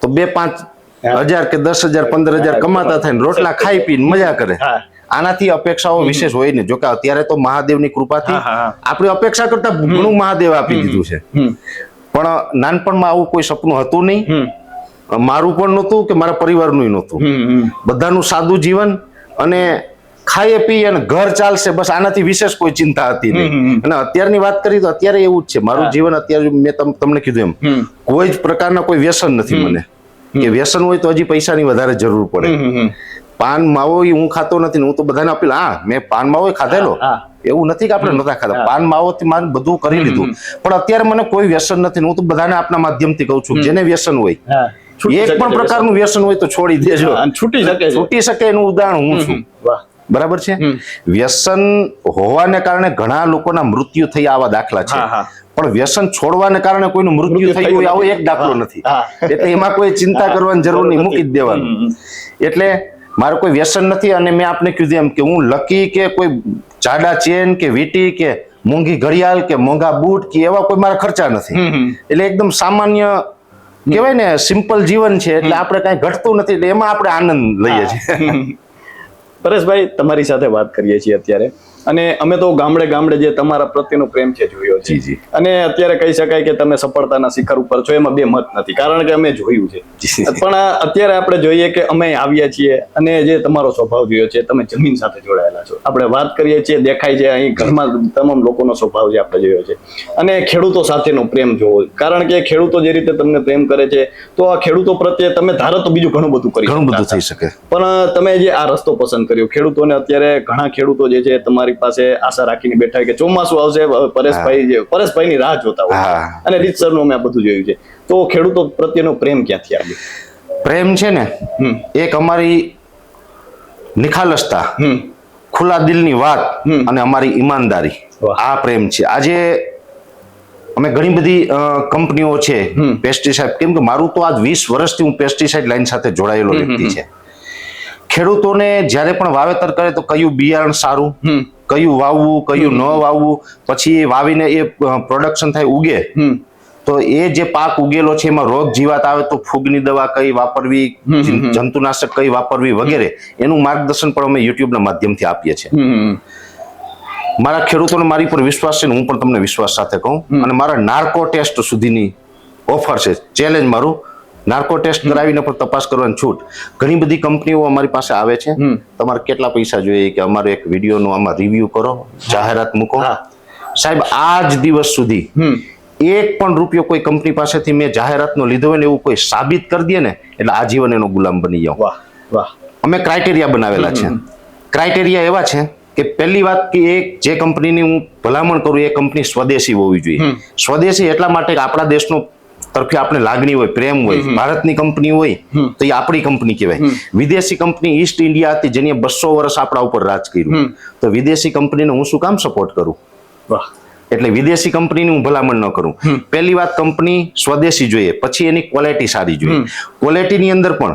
તો 2-5 હજાર કે 10,000 15,000 કમાતા થાય ને રોટલા ખાઈ પીને મજા કરે. આનાથી અપેક્ષાઓ વિશેષ હોય ને. જોકે અત્યારે તો મહાદેવની કૃપાથી આપણી અપેક્ષા કરતા ઘણું મહાદેવ આપી દીધું છે, પણ નાનપણમાં આવું કોઈ સપનું હતું નહીં. મારું પણ નહોતું કે મારા પરિવારનું નહોતું. બધાનું સાદું જીવન અને ખાઈએ પીએ અને ઘર ચાલશે, બસ આનાથી વિશેષ કોઈ ચિંતા હતી નહીં. અને અત્યારની વાત કરી તો અત્યારે એવું જ છે. મારું જીવન અત્યારે મેં તમને કીધું એમ કોઈ જ પ્રકારના કોઈ વ્યસન નથી મને, કે વ્યસન હોય તો હજી પૈસાની વધારે જરૂર પડે. પાન માવો હું ખાતો નથી, હું તો બધાને આપેલ. મેં પાન માવો ખાધેલો, એવું નથી કે આપણે નતા ખાતા. પાન માવો થી માન બધું કરી લીધું, પણ અત્યારે મને કોઈ વ્યસન નથી. હું તો બધાને આપના માધ્યમથી કહું છું, જેને વ્યસન હોય, એક પણ પ્રકારનું વ્યસન હોય તો છોડી દેજો, છૂટી શકે એનું ઉદાહરણ હું છું. બરાબર છે. વ્યસન હોવાને કારણે ઘણા લોકોના મૃત્યુ થઈ આવા દાખલા છે, પણ વ્યસન છોડવાને કારણે કોઈનું મૃત્યુ થયું હોય આવો એક દાખલો નથી. એટલે એમાં કોઈ ચિંતા કરવાની જરૂર નહીં, મૂકી જ દેવાનું. એટલે મારું કોઈ વ્યસન નથી. અને મેં આપને કીધું એમ કે હું લકી કે કોઈ જાડા ચેન કે વીટી કે મોંઘી ઘડિયાળ કે મોંઘા બૂટ કે એવા કોઈ મારા ખર્ચા નથી. એટલે એકદમ સામાન્ય કહેવાય ને, સિમ્પલ જીવન છે. એટલે આપણે કઈ ઘટતું નથી, એટલે એમાં આપણે આનંદ લઈએ છીએ. પરેશભાઈ, તમારી સાથે વાત કરીએ છીએ અત્યારે, અને અમે તો ગામડે ગામડે જે તમારા પ્રત્યેનો પ્રેમ છે જોયો છે. અને અત્યારે કહી શકાય કે તમે સફળતાના શિખર ઉપર છો, એમાં બે મત નથી, કારણ કે અમે જોયું છે. પણ અત્યારે આપણે જોઈએ કે અમે આવ્યા છીએ અને જે તમારો સ્વભાવ જોયો છે, તમે જમીન સાથે જોડાયેલા છો. આપણે વાત કરીએ છીએ, દેખાય છે અહીં ઘરમાં તમામ લોકોનો સ્વભાવ જે આપણે જોયો છે, અને ખેડૂતો સાથેનો પ્રેમ જોવો, કારણ કે ખેડૂતો જે રીતે તમને પ્રેમ કરે છે, તો આ ખેડૂતો પ્રત્યે તમે ધારો તો બીજું ઘણું બધું થઈ શકે. પણ તમે જે આ રસ્તો પસંદ કર્યો, ખેડૂતોને અત્યારે ઘણા ખેડૂતો જે છે તમારી પાસે આશા રાખીને બેઠા કે ચોમાસું આવશે, પરેશભાઈની રાહ જોતા હોય, અને રીતસરનું અમે આ બધું જોયું છે. તો ખેડૂતો પ્રત્યેનો પ્રેમ ક્યાંથી આવ્યો? પ્રેમ છે ને, એક અમારી નિખાલસતા, ખુલ્લા દિલની વાત અને અમારી ઈમાનદારી, આ પ્રેમ છે. આજે અમે ઘણી બધી કંપનીઓ છે પેસ્ટિસાઇડ, કેમ કે મારું તો આજ 20 વર્ષથી હું પેસ્ટિસાઇડ લાઈન સાથે જોડાયેલો વ્યક્તિ છે. ખેડૂતોને જ્યારે પણ વાવેતર કરે તો કયું બિયારણ સારું, કયું વાવવું, કયું ન વાવવું, પછી વાવીને એ પ્રોડક્શન થાય, ઉગે, તો એ જે પાક ઉગેલો છે એમાં રોગ જીવાત આવે તો ફૂગની દવા કઈ વાપરવી, જંતુનાશક કઈ વાપરવી વગેરે, એનું માર્ગદર્શન પણ અમે યુટ્યુબના માધ્યમથી આપીએ છીએ. મારા ખેડૂતોને મારી પર વિશ્વાસ છે ને, હું પણ તમને વિશ્વાસ સાથે કહું. અને મારા નાર્કો ટેસ્ટ સુધીની ઓફર છે, ચેલેન્જ મારું. નાર્કો ટેસ્ટ કરાવીને પણ તપાસ કરવાની છૂટ. ઘણી બધી કંપનીઓ અમારી પાસે આવે છે, તમારે કેટલા પૈસા જોઈએ કે અમારો એક વિડીયોનો આમાં રિવ્યુ કરો, જાહેરાત મૂકો. સાહેબ, આજ દિવસ સુધી એક પણ રૂપિયો કોઈ કંપની પાસેથી મેં જાહેરાતનો લીધો હોય ને એવું કોઈ સાબિત કરી દે ને, એટલે આજીવન એનો ગુલામ બની જાઉં. અમે ક્રાઇટેરિયા બનાવેલા છે. ક્રાઇટેરિયા એવા છે કે પહેલી વાત કે જે કંપનીની હું ભલામણ કરું એ કંપની સ્વદેશી હોવી જોઈએ. સ્વદેશી એટલા માટે કે આપણા દેશનો તરફી આપણે લાગણી હોય, પ્રેમ હોય. ભારતની કંપની હોય તો એ આપણી કંપની કહેવાય. વિદેશી કંપની ઈસ્ટ ઇન્ડિયા હતી જેની 200 વર્ષ આપણા ઉપર રાજ કર્યું, તો વિદેશી કંપનીને હું શું કામ સપોર્ટ કરું? એટલે વિદેશી કંપનીની હું ભલામણ ન કરું. પહેલી વાત, કંપની સ્વદેશી જોઈએ, પછી એની ક્વોલિટી સારી જોઈએ. ક્વોલિટીની અંદર પણ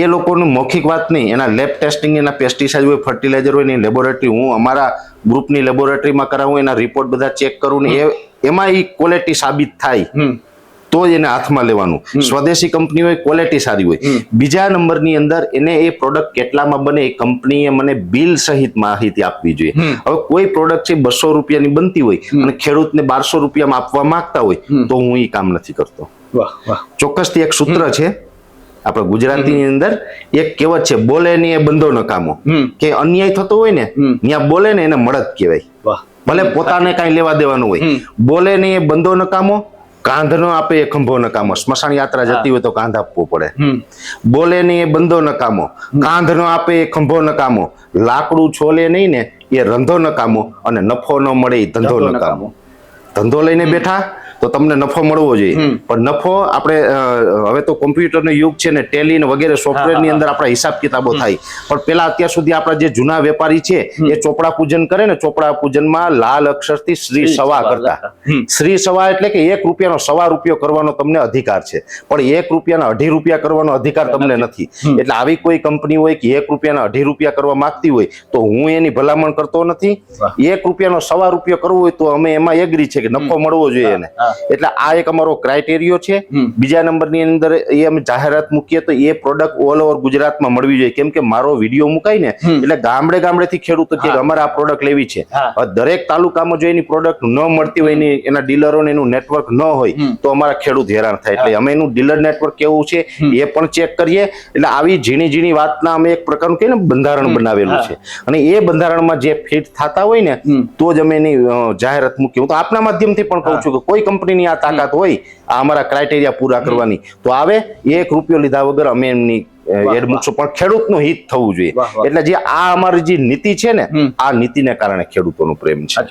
એ લોકોનું મૌખિક વાત નહીં, એના લેબ ટેસ્ટિંગ, એના પેસ્ટિસાઇડ હોય, ફર્ટિલાઇઝર હોય, એની લેબોરેટરી હું અમારા ગ્રુપની લેબોરેટરીમાં કરાવું, એના રિપોર્ટ બધા ચેક કરું ને એમાં એ ક્વોલિટી સાબિત થાય તો જ એને હાથમાં લેવાનું. સ્વદેશી કંપની હોય, ક્વોલિટી સારી હોય. બીજા નંબરની અંદર એને એ પ્રોડક્ટ કેટલામાં બને એ કંપનીએ મને બિલ સહિત માહિતી આપવી જોઈએ. હવે કોઈ પ્રોડક્ટ છે 200 રૂપિયાની બનતી હોય અને ખેડૂતને 1200 રૂપિયામાં આપવા માંગતા હોય તો હું એ કામ નથી કરતો. ચોક્કસથી એક સૂત્ર છે આપણે ગુજરાતીની અંદર એક કહેવત છે, બોલે ને એ બંધો નકામો. કે અન્યાય થતો હોય ને ત્યાં બોલે ને એને મળત કહેવાય. વાહ. ભલે પોતાને કઈ લેવા દેવાનું હોય, બોલે ને એ બંધો નકામો, કાંધ નો આપે એ ખંભો નકામો. સ્મશાન યાત્રા જતી હોય તો કાંધ આપવો પડે. બોલે ને એ બંધો નકામો, કાંધ નો આપે એ ખંભો નકામો, લાકડું છોલે નહીં ને એ રંધો નકામો, અને નફો ન મળે એ ધંધો નકામો. ધંધો લઈને બેઠા તો તમને નફો મળવો જોઈએ, પણ નફો આપણે હવે તો કોમ્પ્યુટર નો યુગ છે ને, ટેલી ને વગેરે સોફ્ટવેર ની અંદર આપણા હિસાબ કિતાબો થાય. પણ પેલા અત્યાર સુધી આપણા જે જૂના વેપારી છે એ ચોપડા પૂજન કરે ને, ચોપડા પૂજનમાં લાલ અક્ષરથી શ્રી સવા કરતા. શ્રી સવા એટલે કે 1 રૂપિયાનો સવા રૂપિયો કરવાનો તમને અધિકાર છે, પણ 1 રૂપિયાના 2.5 રૂપિયા કરવાનો અધિકાર તમને નથી. એટલે આવી કોઈ કંપની હોય કે 1 રૂપિયાના 2.5 રૂપિયા કરવા માંગતી હોય તો હું એની ભલામણ કરતો નથી. 1 રૂપિયાનો સવા રૂપિયો કરવો હોય તો અમે એમાં એગ્રી છે કે નફો મળવો જોઈએ એને. એટલે આ એક અમારો ક્રાઇટેરિયો છે. બીજા નંબરની અંદર એ અમે જાહેરાત મૂકીએ તો એ પ્રોડક્ટ ઓલ ઓવર ગુજરાતમાં મળવી જોઈએ, કેમ કે મારો વિડીયો મુકાય ને એટલે ગામડે ગામડેથી ખેડૂતો કે અમારે આ પ્રોડક્ટ લેવી છે. દરેક તાલુકામાં જો એની પ્રોડક્ટ ન મળતી હોય, એના ડીલરોને એનું નેટવર્ક ન હોય તો અમારા ખેડૂત હેરાન થાય. એટલે અમે એનું ડીલર નેટવર્ક કેવું છે એ પણ ચેક કરીએ. એટલે આવી ઝીણી ઝીણી વાતના અમે એક પ્રકારનું કહીએ ને બંધારણ બનાવેલું છે, અને એ બંધારણમાં જે ફિટ થતા હોય ને તો જ અમે એની જાહેરાત મૂકી. હું તો આપના માધ્યમથી પણ કહું છું કે કોઈ કંપનીની આ તાકાત હોય આ અમારા ક્રાઇટેરિયા પૂરા કરવાની તો આવે, 1 રૂપિયો લીધા વગર અમે એમની એડ મૂકશું, પણ ખેડૂતનું હિત થવું જોઈએ. એટલે જે આ અમારી જે નીતિ છે ને, આ નીતિને કારણે ખેડૂતોનો પ્રેમ છે.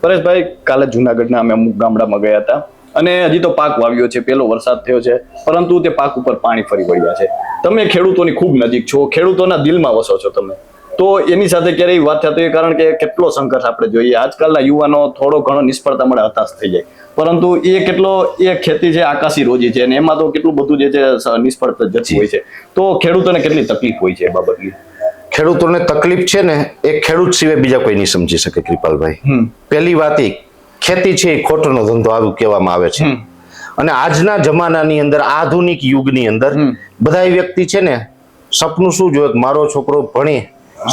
પરેશભાઈ, કાલે જુનાગઢના અમે અમુક ગામડામાં ગયા હતા અને હજી તો પાક વાવ્યો છે, પહેલો વરસાદ થયો છે, પરંતુ તે પાક ઉપર પાણી ફરી વળ્યા છે. તમે ખેડૂતોની ખૂબ નજીક છો, ખેડૂતોના દિલમાં વસો છો તમે, તો એની સાથે ક્યારે એવી વાત થતી હોય, કારણ કે કેટલો સંઘર્ષ આપણે જોઈએ. આજકાલના યુવાનો થોડો ઘણો નિષ્ફળતા મળે હતાશ થઈ જાય, પરંતુ એ ખેતી છે આકાશી રોજી છે, અને એમાં તો કેટલું બધું જે છે નિષ્ફળતા જતી હોય છે. તો ખેડૂતોને કેટલી તકલીફ હોય છે એ બાબતની? ખેડૂતોને તકલીફ છે ને એ ખેડૂત સિવાય બીજા કોઈ નહીં સમજી શકે કૃપાલભાઈ. પહેલી વાત એ ખેતી છે એ ખોટનો ધંધો આવું કહેવામાં આવે છે, અને આજના જમાનાની અંદર આધુનિક યુગની અંદર બધા વ્યક્તિ છે ને સપનું શું જોયે કે મારો છોકરો ભણે,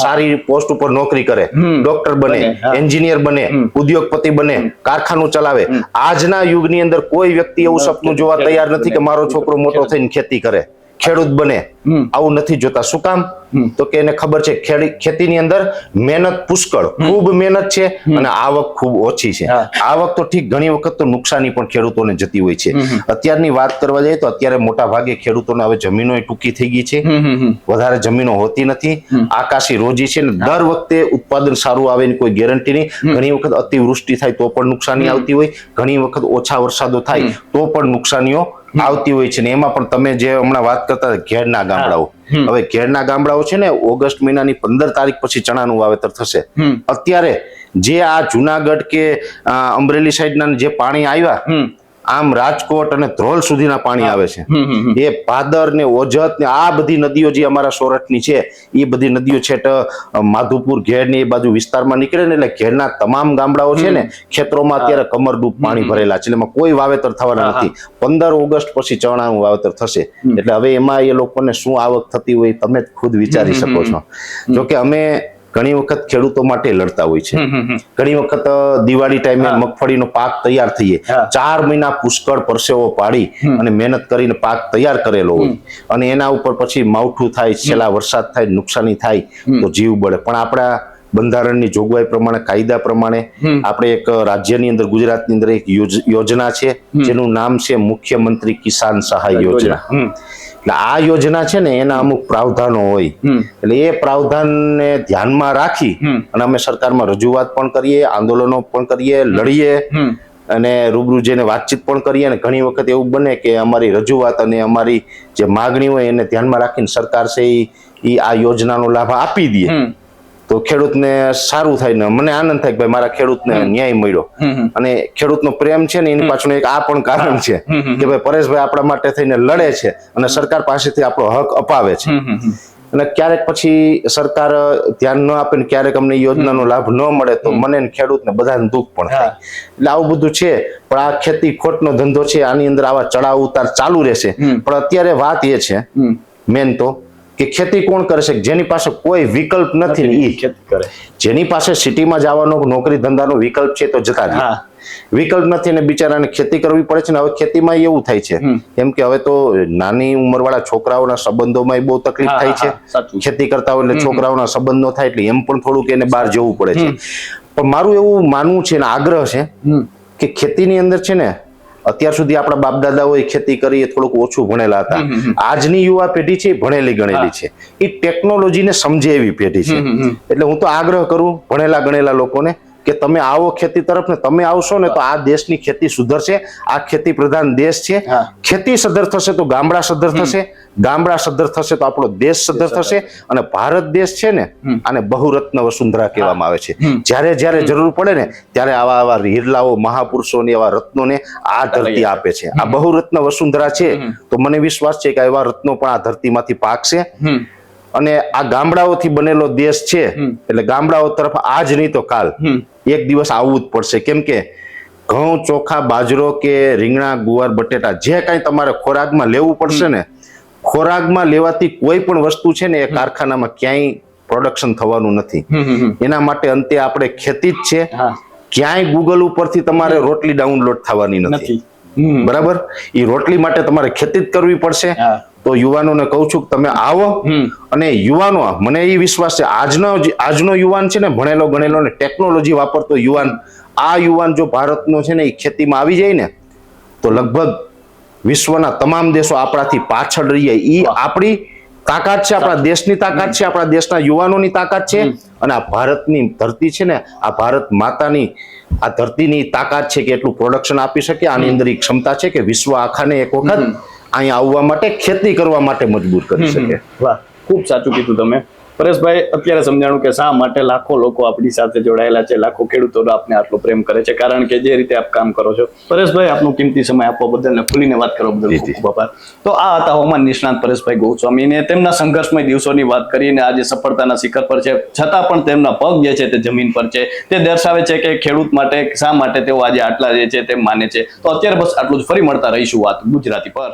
સારી પોસ્ટ ઉપર નોકરી કરે, ડોક્ટર બને, એન્જિનિયર બને, ઉદ્યોગપતિ બને, કારખાનું ચલાવે. આજના યુગની અંદર કોઈ વ્યક્તિ એવું સપનું જોવા તૈયાર નથી કે મારો છોકરો મોટો થઈને ખેતી કરે, ખેડૂત બને. આવું નથી જોતા. શું કામ? તો કે એને ખબર છે ખેતીની અંદર મહેનત પુષ્કળ, ખૂબ મહેનત છે, અને આવક ખૂબ ઓછી છે. આવક તો ઠીક, ઘણી વખત તો નુકસાની પણ ખેડૂતોને જતી હોય છે. અત્યારની વાત કરવા જઈએ તો અત્યારે મોટા ભાગે ખેડૂતોને હવે જમીનો ટૂંકી થઈ ગઈ છે, વધારે જમીનો હોતી નથી. આકાશી રોજી છે ને દર વખતે ઉત્પાદન સારું આવે એની કોઈ ગેરંટી નહીં. ઘણી વખત અતિવૃષ્ટિ થાય તો પણ નુકસાની આવતી હોય, ઘણી વખત ઓછા વરસાદો થાય તો પણ નુકસાનીઓ આવતી હોય છે. ને એમાં પણ તમે જે હમણાં વાત કરતા ઘેરના ગામડાઓ, હવે ઘેરના ગામડાઓ છે ને ઓગસ્ટ મહિનાની 15 તારીખ પછી ચણાનું વાવેતર થશે. અત્યારે જે આ જુનાગઢ કે અમરેલી સાઈડના જે પાણી આવ્યા, આમ રાજકોટ અને ધ્રોલ સુધીના પાણી આવે છે. એ ભાદર ને ઓજત ને આ બધી નદીઓ જે અમારા સોરઠની છે એ બધી નદીઓ છેટ માધુપુર ઘેડ ને એ બાજુ વિસ્તારમાં નીકળે ને, એટલે ઘેરના તમામ ગામડાઓ છે ને ખેતરોમાં અત્યારે કમરડૂબ પાણી ભરેલા છે. એમાં કોઈ વાવેતર થવાના નથી. 15 ઓગસ્ટ પછી ચણાનું વાવેતર થશે. એટલે હવે એમાં એ લોકોને શું આવક થતી હોય તમે જ ખુદ વિચારી શકો છો. જોકે અમે ઘણી વખત ખેડૂતો માટે લડતા હોય છે. ઘણી વખત દિવાળી ટાઈમે મગફળીનો પાક તૈયાર થઈએ, 4 મહિના પુષ્કળ પરસેવો પાડી અને મહેનત કરીને પાક તૈયાર કરેલો હોય, અને એના ઉપર પછી માવઠું થાય, છેલ્લા વરસાદ થાય, નુકસાની થાય તો જીવ બળે. પણ આપણા બંધારણની જોગવાઈ પ્રમાણે, કાયદા પ્રમાણે આપણે એક રાજ્યની અંદર, ગુજરાતની અંદર એક યોજના છે જેનું નામ છે મુખ્યમંત્રી કિસાન સહાય યોજના. એટલે આ યોજના છે ને એના અમુક પ્રાવધાનો હોય, એટલે એ પ્રાવધાનને ધ્યાનમાં રાખી અને અમે સરકારમાં રજૂઆત પણ કરીએ, આંદોલનો પણ કરીએ, લડીએ, અને રૂબરૂ જઈને વાતચીત પણ કરીએ. અને ઘણી વખત એવું બને કે અમારી રજૂઆત અને અમારી જે માગણી હોય એને ધ્યાનમાં રાખીને સરકાર છે એ આ યોજનાનો લાભ આપી દે તો ખેડૂતને સારું થાય ને મને આનંદ થાય કે ભાઈ મારા ખેડૂતને ન્યાય મળ્યો. અને ખેડૂતનો પ્રેમ છે ને એની પાછળ એક આ પણ કારણ છે કે ભાઈ પરેશભાઈ આપણા માટે થઈને લડે છે અને સરકાર પાસેથી આપણો હક અપાવે છે. અને ક્યારેક પછી સરકાર ધ્યાન ન આપે ને ક્યારેક અમને યોજનાનો લાભ ન મળે તો મને ખેડૂતને બધાને દુઃખ પણ થાય. એટલે આવું બધું છે. પણ આ ખેતી ખોટનો ધંધો છે, આની અંદર આવા ચડાવ ઉતાર ચાલુ રહેશે. પણ અત્યારે વાત એ છે મેન તો કે ખેતી કોણ કરે છે? જેની પાસે કોઈ વિકલ્પ નથી ને ઈ ખેતી કરે. જેની પાસે સિટીમાં જવાનો નોકરી ધંધાનો વિકલ્પ છે તો જતા રહે. હા. વિકલ્પ નથી ને બિચારાને ખેતી કરવી પડે છે ને. હવે ખેતીમાં એવું થાય છે કેમ કે હવે તો નાની ઉંમરવાળા છોકરાઓના સંબંધોમાં બહુ તકલીફ થાય છે. સાચું. ખેતી કરતા હોય એટલે છોકરાઓના સંબંધ ન થાય એટલે એમ પણ થોડુંક એને બહાર જવું પડે છે. પણ મારું એવું માનવું છે ને આગ્રહ છે કે ખેતીની અંદર છે ને અત્યાર સુધી આપણા બાપ દાદાઓએ ખેતી કરી એ થોડુંક ઓછું ભણેલા હતા. આજની યુવા પેઢી છે એ ભણેલી ગણેલી છે. એ ટેકનોલોજીને સમજે એવી પેઢી છે. એટલે હું તો આગ્રહ કરું ભણેલા ગણેલા લોકોને કે તમે આવો ખેતી તરફ ને તમે આવશો ને તો આ દેશની ખેતી સુધરશે. આ ખેતી પ્રધાન દેશ છે. ખેતી સદ્ધર થશે તો ગામડા સદ્ધર થશે. ગામડા સદ્ધર થશે તો આપણો દેશ સદ્ધર થશે. અને ભારત દેશ છે ને આને બહુરત્ન વસુંધરા કહેવામાં આવે છે. જ્યારે જ્યારે જરૂર પડે ને ત્યારે આવા હીરલાઓ મહાપુરુષોની આવા રત્નોને આ ધરતી આપે છે. આ બહુરત્ન વસુંધરા છે તો મને વિશ્વાસ છે કે એવા રત્નો પણ આ ધરતીમાંથી પાકશે. અને આ ગામડાઓથી બનેલો દેશ છે એટલે ગામડાઓ તરફ આજ નહીં તો કાલ એક દિવસ આવવું જ પડશે. કેમ કે ઘઉં ચોખા બાજરો કે રીંગણા ગુવાર બટેટા જે કાંઈ તમારે ખોરાકમાં લેવું પડશે ને ખોરાકમાં લેવાતી કોઈ પણ વસ્તુ છે ને એ કારખાનામાં ક્યાંય પ્રોડક્શન થવાનું નથી. એના માટે અંતે આપણે ખેતી જ છે. ક્યાંય ગૂગલ ઉપરથી તમારે રોટલી ડાઉનલોડ થવાની નથી. બરાબર? એ રોટલી માટે તમારે ખેતી જ કરવી પડશે. તો યુવાનોને કહું છું કે તમે આવો. અને યુવાનો મને એ વિશ્વાસ છે આજનો યુવાન છે ને ભણેલો ગણેલો ને ટેકનોલોજી વાપરતો યુવાન આ યુવાન જો ભારતનો છે ને એ ખેતીમાં આવી જાય ને તો લગભગ વિશ્વના તમામ દેશો આપણાથી પાછળ રહીએ. એ આપણી તાકાત છે, આપણા દેશની તાકાત છે, આપણા દેશના યુવાનોની તાકાત છે. અને આ ભારતની ધરતી છે ને આ ભારત માતાની આ ધરતીની તાકાત છે કે એટલું પ્રોડક્શન આપી શકે. આની અંદર એક ક્ષમતા છે કે વિશ્વ આખાને એક વખત અહીંયા આવવા માટે ખેતી કરવા માટે મજબૂર કરી શકે. વાહ, ખૂબ સાચું કીધું તમે પરેશભાઈ. અત્યારે સમજાણું કે શા માટે લાખો લોકો આપણી સાથે જોડાયેલા છે, લાખો ખેડૂતો આપને આટલો પ્રેમ કરે છે, કારણ કે જે રીતે આપ કામ કરો છો. પરેશભાઈ, આપનો કિંમતી સમય આપવા બદલ ને ખુલીને વાત કરવા બદલ ખૂબ ખૂબ આભાર. તો આ હતા હવામાન નિષ્ણાત પરેશભાઈ ગોસ્વામી ને તેમના સંઘર્ષમય દિવસોની વાત કરીને આજે સફળતાના શિખર પર છે, છતાં પણ તેમના પગ જે છે તે જમીન પર છે. તે દર્શાવે છે કે ખેડૂત માટે શા માટે તેઓ આજે આટલા જે છે તે માને છે. તો અત્યારે બસ આટલું જ. ફરી મળતા રહીશું વાત ગુજરાતી પર.